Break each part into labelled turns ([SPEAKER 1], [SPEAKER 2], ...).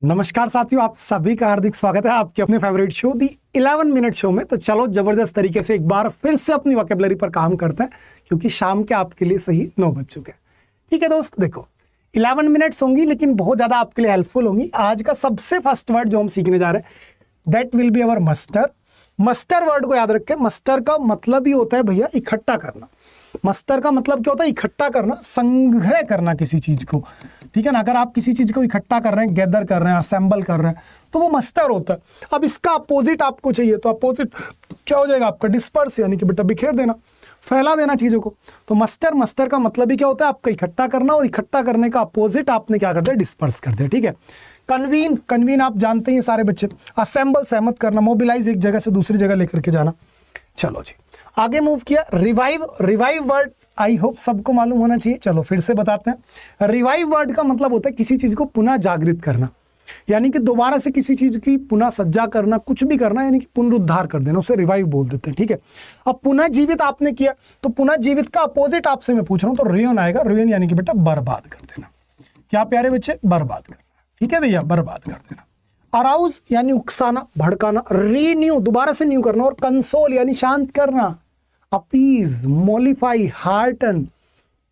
[SPEAKER 1] नमस्कार साथियों, आप सभी का हार्दिक स्वागत है आपके अपने फेवरेट शो दी 11 मिनट शो में। तो चलो जबरदस्त तरीके से एक बार फिर से अपनी वोकैबुलरी पर काम करते हैं, क्योंकि शाम के आपके लिए सही 9 बज चुके हैं। ठीक है दोस्त, देखो 11 मिनट्स होंगी लेकिन बहुत ज्यादा आपके लिए हेल्पफुल होंगी। आज का सबसे फर्स्ट वर्ड जो हम सीखने जा रहे हैं that will be our muster. Muster word को याद रखें। मस्टर का मतलब ही होता है भैया इकट्ठा करना। मस्टर का मतलब क्या होता है? इकट्ठा करना, संग्रह करना किसी चीज को। ठीक है ना, अगर आप किसी चीज को इकट्ठा कर रहे हैं, गैदर कर रहे हैं, असेंबल कर रहे हैं, तो वो मस्टर होता है। अब इसका अपोजिट आपको चाहिए, तो अपोजिट क्या हो जाएगा आपका? डिस्पर्स, यानी कि बेटा बिखेर देना, फैला देना चीजों को। तो मस्टर का मतलब ही क्या होता है? आपका इकट्ठा करना, और इकट्ठा करने का अपोजिट आपने क्या कर दिया? डिस्पर्स कर दिया। ठीक है। कन्वीन आप जानते हैं सारे बच्चे। असेंबल सहमत करना, मोबिलाइज एक जगह से दूसरी जगह लेकर के जाना। चलो जी आगे मूव किया। रिवाइव वर्ड आई होप सबको मालूम होना चाहिए। चलो फिर से बताते हैं। रिवाइव वर्ड का मतलब होता है किसी चीज को पुनः जागृत करना, यानी कि दोबारा से किसी चीज की पुनः सज्जा करना, कुछ भी करना, यानी कि पुनरुद्धार कर देना, उसे रिवाइव बोल देते हैं। ठीक है। अब पुनः जीवित आपने किया, तो पुनः जीवित का अपोजिट आपसे मैं पूछ रहा हूं, तो रुइन आएगा। रुइन यानी कि बेटा बर्बाद कर देना। क्या प्यारे बच्चे? बर्बाद करना। ठीक है भैया, बर्बाद कर देना। अराउज यानी उकसाना, भड़काना। रीन्यू दोबारा से न्यू करना, और कंसोल यानी शांत करना। अपीज, मोलिफाई, हार्टन,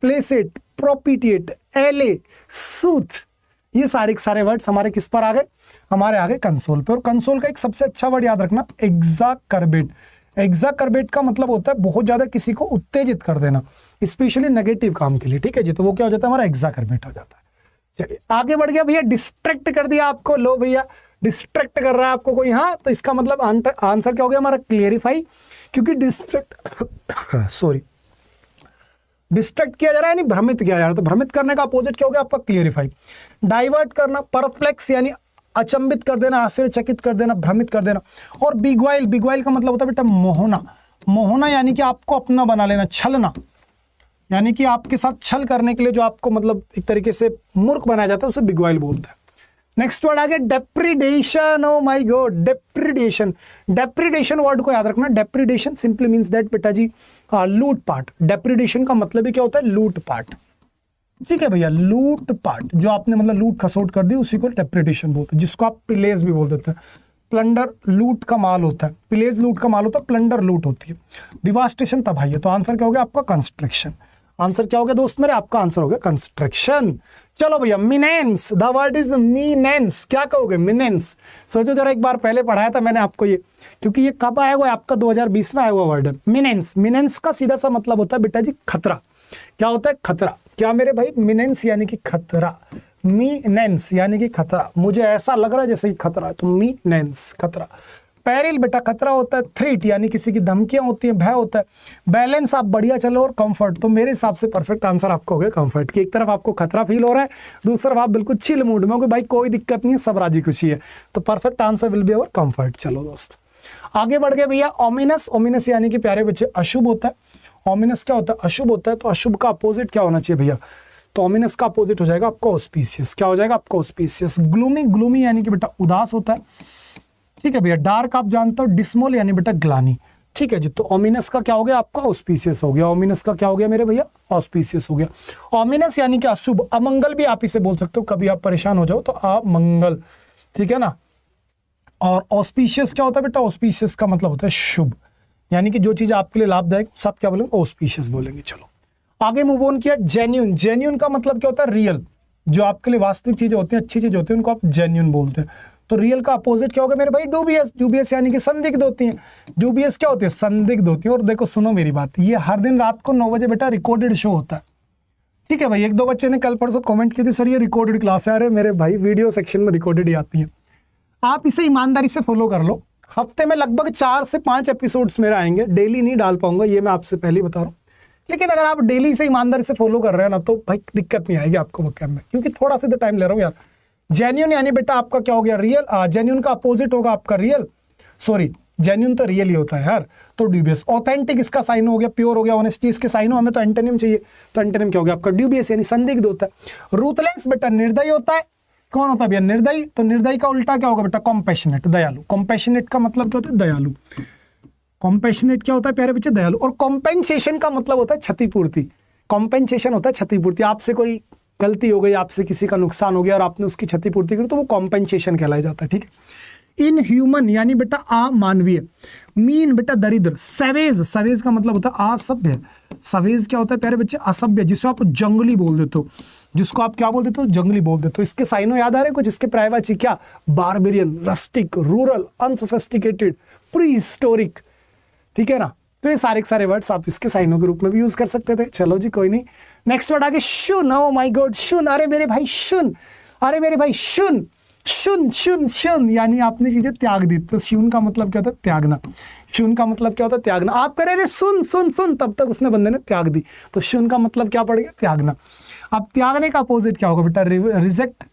[SPEAKER 1] प्लेसेट, प्रोपिटिएट, एले, सूथ, ये सारे वर्ड्स हमारे किस पर आ गए? हमारे आ गए कंसोल पे। और कंसोल का एक सबसे अच्छा वर्ड याद रखना, एक्साकर्बेट। एक्साकर्बेट का मतलब होता है बहुत ज्यादा किसी को उत्तेजित कर देना, स्पेशली नेगेटिव काम के लिए। ठीक है जी, तो वो क्या हो जाता है? हमारा एक्साकर्बेट हो जाता है। चलिए आगे बढ़ गया भैया। डिस्ट्रैक्ट कर दिया आपको। लो भैया, डिस्ट्रैक्ट कर रहा है आपको कोई, हाँ, तो इसका मतलब आंसर क्या हो गया हमारा? क्लियरिफाई। क्योंकि डिस्ट्रैक्ट किया जा रहा है, यानी भ्रमित किया जा रहा है, तो भ्रमित करने का अपोजिट क्या हो गया आपका? क्लियरिफाई। डाइवर्ट करना, परप्लेक्स यानी अचंबित कर देना, आश्चर्यचकित कर देना, भ्रमित कर देना। और बिगवाइल का मतलब होता है बेटा मोहना यानी कि आपको अपना बना लेना, छलना, यानी कि आपके साथ छल करने के लिए जो आपको मतलब एक तरीके से मूर्ख बनाया जाता है, उसे बिगवाइल बोलते हैं। नेक्स्ट वर्ड आ गया डेप्रिडेशन। ओ माय गॉड, डेप्रिडेशन वर्ड को याद रखना। डेप्रिडेशन सिंपली मींस दैट बेटा जी लूट पाट। डेप्रिडेशन का मतलब ही क्या होता है? लूट पाट। ठीक है भैया, लूट पाट, जो आपने मतलब लूट खसोट कर दी, उसी को डेप्रिडेशन बोलते हैं, जिसको आप पिलेज भी बोल देते हैं। प्लंडर लूट का माल होता है, पिलेज लूट का माल होता है, प्लंडर लूट होती है। डिवास्टेशन तबाही है, तो आंसर क्या हो गया आपका? कंस्ट्रक्शन। आंसर क्या हो गया दोस्त मेरे? आपका आंसर हो गया कंस्ट्रक्शन। चलो भैया, मिनेंस, द वर्ड इज मीनेंस। क्या कहोगे? मिनेंस। सोचो जरा, एक बार पहले पढ़ाया था मैंने आपको ये, क्योंकि ये कब आया हुआ है आपका? 2020 में आया हुआ वर्ड है मिनेंस। मिनेंस का सीधा सा मतलब होता है बेटा जी खतरा। क्या होता है? खतरा। क्या मेरे भाई? मिनेंस यानी कि खतरा। मीनेंस यानी कि खतरा। मुझे ऐसा लग रहा है जैसे कि खतरा है, तो मीनेंस खतरा। पेरिल बेटा खतरा होता है। थ्रेट यानी किसी की धमकियां होती हैं, भय होता है। बैलेंस आप बढ़िया चलो, और कंफर्ट, तो मेरे हिसाब से परफेक्ट आंसर आपको हो गया कंफर्ट। की एक तरफ आपको खतरा फील हो रहा है, दूसरी तरफ आप बिल्कुल चिल मूड में हो कि भाई कोई दिक्कत नहीं है, सब राजी खुशी है, तो perfect answer will be our comfort. चलो दोस्त आगे बढ़ गए भैया। ओमिनस। ओमिनस यानी कि प्यारे बच्चे अशुभ होता है। ओमिनस क्या होता है? अशुभ होता है। तो अशुभ का अपोजिट क्या होना चाहिए भैया? तो ओमिनस का अपोजिट हो जाएगा आपका ऑस्पिशियस। क्या हो जाएगा आपका? ऑस्पिशियस। ग्लूमी यानी कि बेटा उदास होता है। ठीक है भैया। डार्क आप जानते हो। डिस्मोल यानी बेटा ग्लानी। ठीक है जी, तो ओमिनस का क्या हो गया आपका? ऑस्पिशियस हो गया। ओमिनस का क्या हो गया मेरे भैया? ऑस्पिशियस हो गया। ओमिनस यानी कि अशुभ, अमंगल भी आप इसे बोल सकते हो, कभी आप परेशान हो जाओ तो अमंगल। ठीक है ना। और ऑस्पिशियस क्या होता है बेटा? ऑस्पिशियस का मतलब होता है शुभ, यानी कि जो चीज आपके लिए लाभदायक, सब क्या बोलेंगे? ऑस्पिशियस बोलेंगे। चलो आगे मूव ऑन किया। जेन्यून। जेन्यून का मतलब क्या होता है? रियल। जो आपके लिए वास्तविक चीजें होती हैं, अच्छी चीजें होती हैं, उनको आप जेन्यून बोलते हैं। तो रियल का अपोजिट क्या होगा मेरे भाई? डूबियस। डूबियस यानी कि संदिग्ध होती हैं। डूबियस क्या होती है? संदिग्ध होती है। और देखो सुनो मेरी बात, ये हर दिन रात को 9 बजे बेटा रिकॉर्डेड शो होता है। ठीक है भाई। एक दो बच्चे ने कल परसों कमेंट की थी, सर ये रिकॉर्डेड क्लास है। अरे मेरे भाई, वीडियो सेक्शन में रिकॉर्डेड ही आती है। आप इसे ईमानदारी से फॉलो कर लो। हफ्ते में लगभग 4 से 5 एपिसोड्स मेरे आएंगे। डेली नहीं डाल पाऊंगा, ये मैं आपसे पहले बता रहा हूँ, लेकिन अगर आप डेली से ईमानदारी से फॉलो कर रहे हैं ना, तो भाई दिक्कत नहीं आएगी आपको वोकैब में, क्योंकि थोड़ा सा तो टाइम ले रहा हूँ यार। जेन्यून यानी बेटा आपका क्या हो गया? रियल। जेन्यून का अपोजिट होगा आपका रियल। सॉरी, जेन्यून तो रियल ही होता है यार, तो ड्यूबियस। ऑथेंटिक इसका साइन हो गया, प्योर हो गया, ऑनेस्टी इसके साइन हो, हमें तो एंटोनिम चाहिए, तो एंटोनिम क्या हो गया आपका? ड्यूबियस यानी संदिग्ध होता है। रूथलेस बेटा निर्दयी होता है। कौन होता है भैया? निर्दयी। तो निर्दयी का उल्टा क्या होगा बेटा? कॉम्पैशनेट, दयालु। कॉम्पैशनेट का मतलब क्या होता है? दयालु। कॉम्पैशनेट क्या होता है प्यारे बच्चे? दयालु। और कॉम्पेंसेशन का मतलब होता है क्षतिपूर्ति। कॉम्पेंसेशन होता है क्षतिपूर्ति। आपसे कोई गलती हो गई आपसे, किसी का नुकसान हो गया और आपने उसकी क्षतिपूर्ति करी तो वो कॉम्पेंसेशन कहलाया जाता है, ठीक है। इन ह्यूमन यानी बेटा अमानवीय, मीन बेटा दरिद्र, सवेज, सवेज का मतलब होता है असभ्य, सवेज क्या होता है प्यारे बच्चे, असभ्य, जिसको आप जंगली बोल देते हो, जिसको आप क्या बोल देते हो, जंगली बोल देते हो। इसके साइनो याद आ रहे कुछ, इसके प्रायवाची क्या, barbarian, rustic, rural, unsophisticated, pre historic, ठीक है ना। तो ये सारे के सारे वर्ड्स आप इसके साइनों के रूप में भी यूज कर सकते थे। चलो जी कोई नहीं, नेक्स्ट वर्ड आगे शुन, ओ माय गॉड शुन, अरे मेरे भाई शुन, अरे मेरे भाई शुन, शुन शुन शुन यानी आपने चीजें त्याग दी। तो शुन का मतलब क्या होता है, त्यागना। शुन का मतलब क्या होता है, त्यागना। आप कह रहे सुन सुन सुन, तब तक उसने बंदे ने त्याग दी, तो शुन का मतलब क्या पड़ गया, त्यागना। अब त्यागने का अपोजिट क्या होगा बेटा, रिजेक्ट,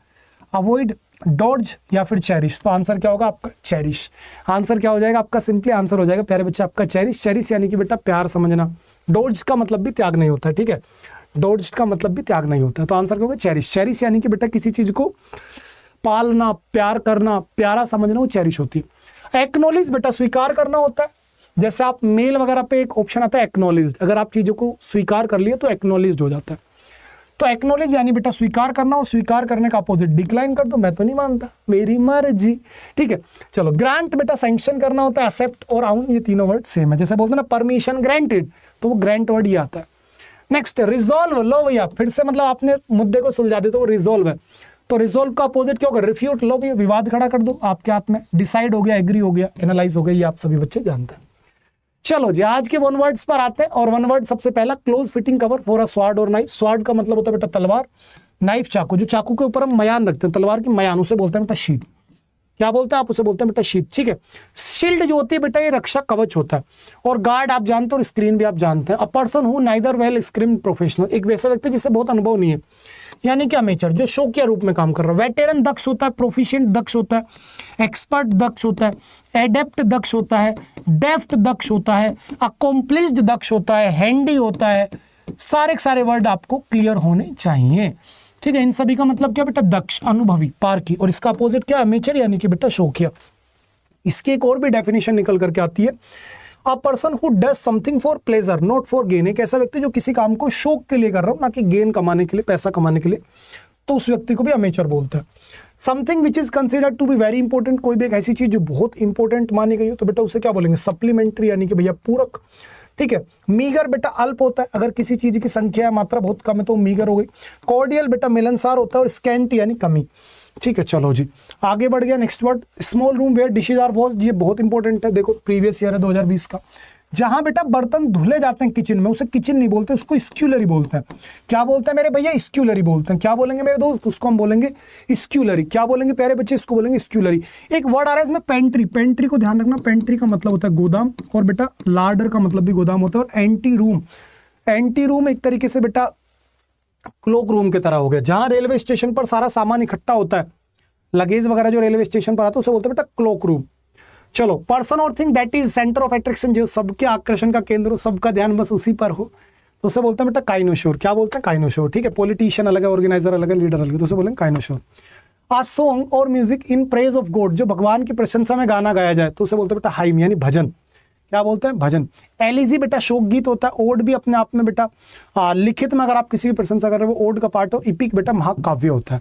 [SPEAKER 1] अवॉइड, डॉज या फिर चेरिश। तो आंसर क्या होगा आपका, चेरिश। आंसर क्या हो जाएगा आपका, सिंपली आंसर हो जाएगा प्यारे बच्चे आपका चेरिश। चेरिश यानी कि बेटा प्यार समझना। डॉज का मतलब भी त्याग नहीं होता है, ठीक है, डॉज का मतलब भी त्याग नहीं होता है। तो आंसर क्या होगा, चेरिश। चेरिश यानी कि बेटा किसी चीज को पालना, प्यार करना, प्यारा समझना, वो चेरिश होती है। एक्नॉलेज बेटा स्वीकार करना होता है। जैसे आप मेल वगैरह पे एक ऑप्शन आता है एक्नॉलेज, अगर आप चीजों को स्वीकार कर लिए तो एक्नॉलेज हो जाता है। तो एक्नॉलेज यानी बेटा स्वीकार करना, और स्वीकार करने का अपोजिट डिक्लाइन कर दो, मैं तो नहीं मानता, मेरी मर्जी, ठीक है। चलो ग्रांट बेटा सैंक्शन करना होता है, एक्सेप्ट और आउन, ये तीनों वर्ड सेम है। जैसे बोलते हैं ना परमिशन ग्रांटेड, तो वो ग्रांट वर्ड ही आता है। नेक्स्ट रिजॉल्व, लो भैया फिर से मतलब आपने मुद्दे को सुलझा दे तो वो रिजॉल्व है। तो रिजॉल्व का अपोजिट क्या होगा, रिफ्यूट, लो भैया विवाद खड़ा कर दो आपके हाथ में। डिसाइड हो गया, एग्री हो गया, एनालाइज हो गया, ये आप सभी बच्चे जानते हैं। चलो जी आज के वन वर्ड्स पर आते हैं, और वन वर्ड सबसे पहला close fitting cover for a sword और नाइफ। स्वार्ड का मतलब होता है बेटा तलवार, नाइफ चाकू, जो चाकू के ऊपर हम मयान रखते हैं, तलवार की मयान, उसे बोलते हैं बेटा शीत। क्या बोलते हैं आप, उसे बोलते हैं बेटा शीत, ठीक है। शील्ड जो होती है बेटा ये रक्षा कवच होता है, और गार्ड आप जानते हो और स्क्रीन भी आप जानते हैं। A person who neither well screen professional, एक वैसा व्यक्ति जिससे बहुत अनुभव नहीं है, यानी कि अमेचर, जो शौकिया रूप में काम कर रहा है। वेटेरन दक्ष होता है, प्रोफिशिएंट दक्ष होता है, एक्सपर्ट दक्ष होता है, एडेप्ट दक्ष होता है, डेफ्ट दक्ष होता है, अकॉम्प्लिश्ड दक्ष होता है, हैंडी होता है। सारे के सारे वर्ड आपको क्लियर होने चाहिए, ठीक है। इन सभी का मतलब क्या बेटा, दक्ष, अनुभवी, पारखी, और इसका अपोजिट क्या, अमेचर यानी कि बेटा शौकिया। इसकी एक और भी डेफिनेशन निकल करके आती है, a person who does something for pleasure not for gain. एक ऐसा व्यक्ति जो किसी काम को शौक के लिए कर रहा हो, ना कि गेन कमाने के लिए, पैसा कमाने के लिए, तो उस व्यक्ति को भी अमेचर बोलते हैं। Something which is considered to be very important, कोई भी एक ऐसी चीज जो बहुत इंपॉर्टेंट मानी गई हो, तो बेटा उसे क्या बोलेंगे, सप्लीमेंट्री, यानी कि भैया पूरक, ठीक है। मीगर बेटा अल्प होता है, अगर किसी चीज की संख्या या मात्रा बहुत कम है तो मीगर हो गई। कॉर्डियल बेटा मिलनसार होता है, और स्कैंटी यानी कमी, ठीक है। चलो जी आगे बढ़ गया, next word small room where dishes are washed. ये बहुत इंपॉर्टेंट है, देखो प्रीवियस ईयर है 2020 का। जहां बेटा बर्तन धुले जाते हैं किचन में, उसे किचन नहीं बोलते, उसको स्क्यूलरी बोलते हैं। क्या बोलते हैं मेरे भैया, स्क्यूलरी बोलते हैं। क्या बोलेंगे मेरे दोस्त, उसको हम बोलेंगे स्क्यूलरी। क्या बोलेंगे प्यारे बच्चे, इसको बोलेंगे स्क्यूलरी। एक वर्ड आ रहा है इसमें पेंट्री, पेंट्री को ध्यान रखना, पेंट्री का मतलब होता है गोदाम, और बेटा लार्डर का मतलब भी गोदाम होता है। और एंटी रूम, एंटी रूम एक तरीके से बेटा क्लोक रूम की तरह हो गया, जहां रेलवे स्टेशन पर सारा सामान इकट्ठा होता है, लगेज वगैरह जो रेलवे स्टेशन पर आता है उसे बोलते हैं बेटा क्लोक रूम। चलो पर्सन और thing that is centre of attraction, जो सबके आकर्षण का केंद्र हो, सबका ध्यान बस उसी पर हो, तो उसे बोलते हैं बेटा काइनोशोर। क्या बोलते हैं, काइनोशोर, ठीक है। पॉलिटिशियन अलग है, ऑर्गेनाइजर अलग है, लीडर अलग है, तो उसे बोलेंगे काइनोशोर। आ सॉन्ग और music in praise of God, जो भगवान की प्रशंसा में गाना गाया जाए, तो उसे बोलते हैं बेटा हाइम, यानी भजन। क्या बोलते हैं, भजन। एलिजी बेटा शोक गीत होता है। ओड भी अपने आप में बेटा लिखित में अगर आप किसी की प्रशंसा कर रहे हो, वो ओड का पार्ट हो। इपिक बेटा महाकाव्य होता है।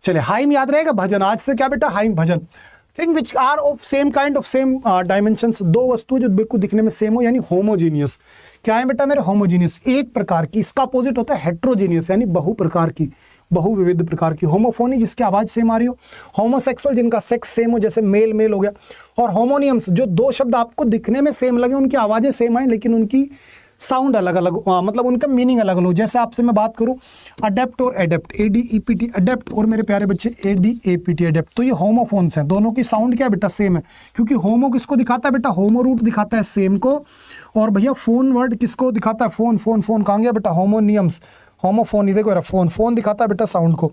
[SPEAKER 1] चलिए हाइम याद रहेगा, भजन। आज से क्या बेटा, हाइम भजन। Thing which are of same kind of same dimensions, दो वस्तुएं जो बिल्कुल दिखने में सेम हो, यानी होमोजीनियस। क्या है बेटा मेरे, होमोजीनियस, एक प्रकार की। इसका अपोजिट होता है हेट्रोजीनियस, यानी बहु प्रकार की, बहु विविध प्रकार की। होमोफोनी जिसकी आवाज सेम आ रही हो। होमोसेक्सुअल जिनका सेक्स सेम हो, जैसे मेल मेल हो गया। और होमोनियम्स जो दो शब्द आपको दिखने में सेम लगे, उनकी आवाजें सेम आए लेकिन उनकी साउंड अलग अलग, मतलब उनका मीनिंग अलग अलग हो। जैसे आपसे मैं बात करूं अडेप्ट और एडेप्ट, ADEPT अडेप्ट, और मेरे प्यारे बच्चे ADAPT अडेप्ट, तो ये होमोफोन्स हैं। दोनों की साउंड क्या है बेटा, सेम है, क्योंकि होमो किसको दिखाता है बेटा, होमो रूट दिखाता है सेम को, और भैया फोन वर्ड किसको दिखाता है, फोन। फोन फोन कहाँ गया बेटा, होमोनियम्स, होमोफोनी, देखो फोन, फोन दिखाता है बेटा साउंड को,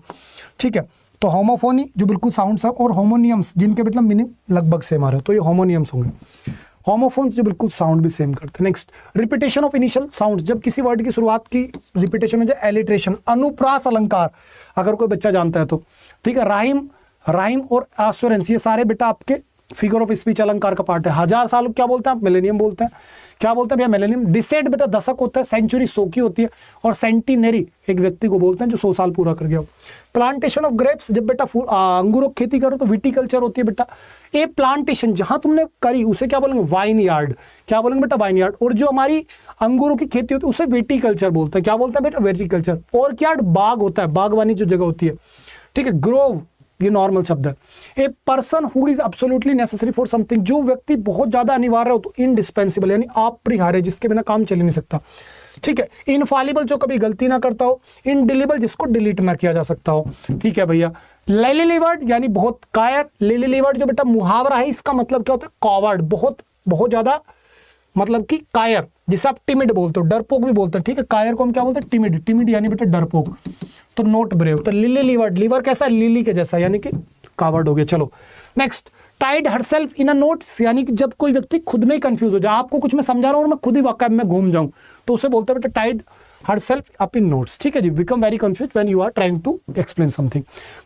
[SPEAKER 1] ठीक है। तो होमोफोनी जो बिल्कुल साउंड सब, और होमोनियम्स जिनके मतलब मीनिंग लगभग सेम आ रहे हो, तो ये होमोनियम्स होंगे। होमोफोन्स जो बिल्कुल साउंड भी सेम करते हैं। Next repetition of initial sound, जब किसी वर्ड की शुरुआत की रिपीटेशन हो जाए। एलिट्रेशन, अनुप्रास अलंकार, अगर कोई बच्चा जानता है तो, ठीक है। राइम, राइम और एश्योरेंस, ये सारे बेटा आपके फिगर ऑफ स्पीच अलंकार का पार्ट है। 1000 साल क्या बोलते हैं आप? मिलेनियम बोलते हैं। क्या बोलते हैं भैया? मिलेनियम। डिसेड बेटा दशक होता है, सेंचुरी 100 की होती है, और सेंटिनरी एक व्यक्ति को बोलते हैं जो 100 साल पूरा कर गया हो। प्लांटेशन ऑफ ग्रेप्स, जब बेटा अंगूरों की खेती करो तो विटिकल्चर होती है बेटा। ए प्लांटेशन जहां तुमने करी उसे क्या बोलेंगे? Wine yard. क्या बोलेंगे बेटा? Wine yard. और जो हमारी अंगूरों की खेती होती है उसे विटिकल्चर बोलते हैं। क्या बोलते हैं बेटा? विटिकल्चर। ऑर्किड बाग होता है, बागवानी जो जगह होती है, ठीक है। ग्रोव ये नॉर्मल शब्द है। A person who is absolutely necessary for something, जो व्यक्ति बहुत ज्यादा अनिवार्य हो तो इनडिस्पेंसिबल यानी अपरिहार्य, जिसके बिना काम चल ही नहीं सकता, ठीक है। इनफॉलिबल जो कभी गलती ना करता हो। इनडिलीबल जिसको डिलीट ना किया जा सकता हो, ठीक है भैया। लेली लिवर्ड यानी बहुत कायर। लेली लिवर्ड जो बेटा मुहावरा है, इसका मतलब क्या होता है? कॉवर्ड, बहुत ज्यादा मतलब कि कायर, जिसे आप टिमिड बोलते हो, डरपोक भी बोलते हैं, ठीक है। कायर को हम क्या बोलते हैं? टिमिड। टिमिड यानी बेटा डरपोक। तो नोट ब्रेव। तो लिली लिवर्ड, लिवर कैसा? लिली के जैसा, यानी कि कावर्ड हो गया। चलो next, tied herself in a knots, यानी कि जब कोई व्यक्ति खुद में ही कंफ्यूज हो जाए, आपको कुछ मैं समझा रहा हूं और मैं खुद ही वाकई में घूम जाऊं, तो उसे बोलते हैं बेटा tied herself up in knots, ठीक है जी। Become very confuse when you are trying to explain something.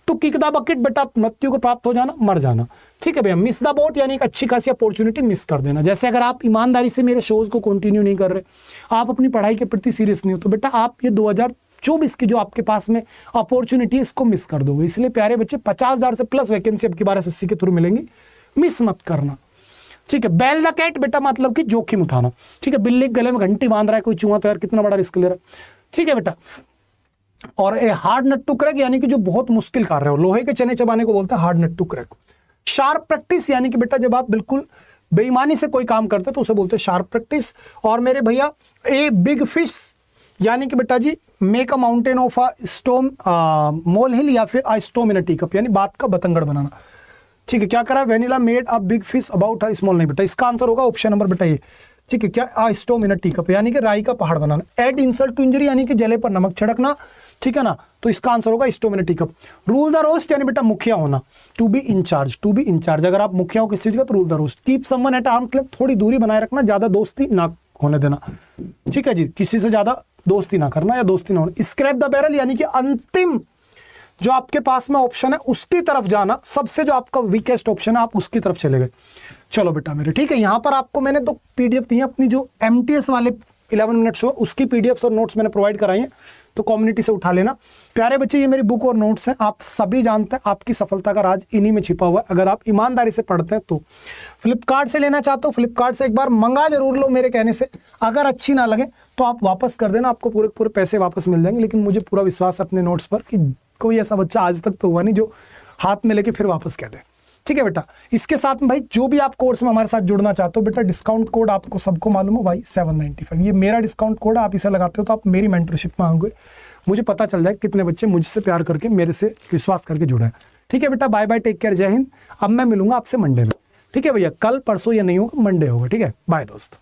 [SPEAKER 1] तो किक द बकेट बेटा मृत्यु को प्राप्त हो जाना, मर जाना, ठीक है भैया। मिस द बोट यानी एक अच्छी खासी अपॉर्चुनिटी मिस कर देना। जैसे अगर आप ईमानदारी से मेरे शोज को कंटिन्यू नहीं कर रहे, आप अपनी पढ़ाई के प्रति सीरियस नहीं हो, तो बेटा आप ये 2024 की जो आपके पास में अपॉर्चुनिटी है इसको मिस कर दोगे। इसलिए प्यारे बच्चे 50,000 से प्लस वैकेंसी आपकी बार SSC के थ्रू मिलेंगी, मिस मत करना, ठीक है। बेल द कैट बेटा मतलब कि जोखिम उठाना, ठीक है। बिल्ली के गले में घंटी बांध रहा है कोई चूहा, तो यार कितना बड़ा रिस्क ले रहा है, ठीक है बेटा। और a hard nut to crack यानी कि जो बहुत मुश्किल कार्य हो, लोहे के चने चबाने को बोलते हैं hard nut to crack. Sharp practice यानी कि बेटा जब आप बिल्कुल बेईमानी से कोई काम करते हैं तो उसे बोलते हैं शार्प प्रैक्टिस। और मेरे भैया ए बिग फिश यानी कि बेटा जी make a mountain of a stone mole hill, या फिर अ स्टोम इन अ टी कप, यानी बात का बतंगड़ बनाना, ठीक है। क्या करा? Vanilla made a big fish about a small, नहीं बेटा, इसका आंसर होगा ऑप्शन नंबर बेटा ये, ठीक है। क्या? अ स्टोम इन अ टी कप यानी कि राई का पहाड़ बनाना। एड इंसल्ट टू इंजरी यानी कि जले पर नमक छिड़कना, ठीक है ना, तो इसका आंसर होगा storm in a tea cup. Rule the roost यानी बेटा मुखिया होना। To be in charge, to be in charge, अगर आप मुखिया हो किस चीज का तो rule the roost. Keep someone at arm's length, थोड़ी दूरी बनाए रखना, ज्यादा दोस्ती ना होने देना, ठीक है जी। किसी से ज्यादा दोस्ती ना करना या दोस्ती ना होना। स्क्रैप द बैरल यानी कि अंतिम जो आपके पास में ऑप्शन है उसकी तरफ जाना, सबसे जो आपका वीकेस्ट ऑप्शन है आप उसकी तरफ चले गए। चलो बेटा मेरे, ठीक है। यहां पर आपको मैंने तो पीडीएफ दी है अपनी जो MTS वाले 11 मिनट शो, उसकी पीडीएफ और नोट्स मैंने प्रोवाइड कराई है, तो कम्युनिटी से उठा लेना। प्यारे बच्चे ये मेरी बुक और नोट्स हैं, आप सभी जानते हैं आपकी सफलता का राज इन्हीं में छिपा हुआ है, अगर आप ईमानदारी से पढ़ते हैं तो। फ्लिपकार्ट से लेना चाहते हो, फ्लिपकार्ट से एक बार मंगा जरूर लो मेरे कहने से, अगर अच्छी ना लगे तो आप वापस कर देना, आपको पूरे पैसे वापस मिल जाएंगे। लेकिन मुझे पूरा विश्वास है अपने नोट्स पर कि कोई ऐसा बच्चा आज तक तो हुआ नहीं जो हाथ में लेके फिर वापस कह दे, ठीक है बेटा। इसके साथ में भाई जो भी आप कोर्स में हमारे साथ जुड़ना चाहते हो बेटा, डिस्काउंट कोड आपको सबको मालूम हो भाई 795, ये मेरा डिस्काउंट कोड है, आप इसे लगाते हो तो आप मेरी मेंटरशिप में आओगे, मुझे पता चल जाए कितने बच्चे मुझसे प्यार करके मेरे से विश्वास करके जुड़े हैं, ठीक है बेटा। बाय बाय, टेक केयर, जय हिंद। अब मैं मिलूंगा आपसे मंडे में, ठीक है भैया। कल परसों या नहीं होगा, मंडे होगा, ठीक है। बाय दोस्त।